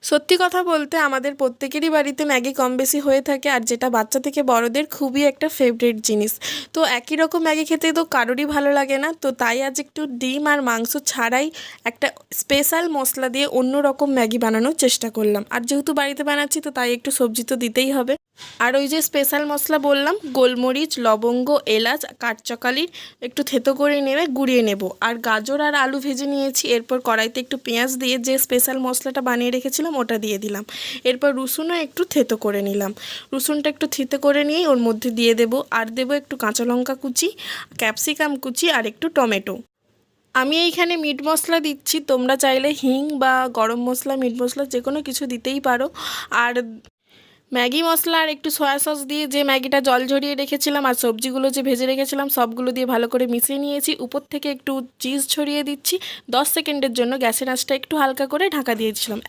সত্যি কথা বলতে আমাদের প্রত্যেকেরই বাড়িতে ম্যাগি কম বেশি হয়ে থাকে, আর যেটা বাচ্চা থেকে বড়দের খুবই একটা ফেভারিট জিনিস। তো একই রকম ম্যাগি খেতে তো কারোরই ভালো লাগে না, তো তাই আজ একটু ডিম আর মাংস ছাড়াই একটা স্পেশাল মশলা দিয়ে অন্য রকম ম্যাগি বানানোর চেষ্টা করলাম। আর যেহেতু বাড়িতে বানাচ্ছি তো তাই একটু সবজি তো দিতেই হবে। আর ওই যে স্পেশাল মশলা বললাম, গোলমরিচ, লবঙ্গ, এলাচ, কাঠচকালির একটু থেতো করে নেবে, গুঁড়িয়ে নেব। আর গাজর আর আলু ভেজে নিয়েছি। এরপর কড়াইতে একটু পেঁয়াজ দিয়ে যে স্পেশাল মশলাটা বানিয়ে রেখেছিলাম ওটা দিয়ে দিলাম। এরপর রসুনও একটু থেতো করে নিলাম। রসুনটা একটু থেতো করে নিয়েই ওর মধ্যে দিয়ে দেবো। আর দেবো একটু কাঁচা লঙ্কা কুচি, ক্যাপসিকাম কুচি আর একটু টমেটো। আমি এইখানে মিট মশলা দিচ্ছি, তোমরা চাইলে হিং বা গরম মশলা, মিট মশলা যে কোনো কিছু দিতেই পারো। আর ম্যাগি মশলা আর একটু সয়া সস দিয়ে যে ম্যাগিটা জল ঝরিয়ে রেখেছিলাম আর সবজিগুলো যে ভেজে রেখেছিলাম সবগুলো দিয়ে ভালো করে মিশিয়ে নিয়েছি। উপর থেকে একটু চিজ ছড়িয়ে দিচ্ছি। 10 সেকেন্ডের জন্য গ্যাসের আঁচটা একটু হালকা করে ঢাকা দিয়েছিলাম।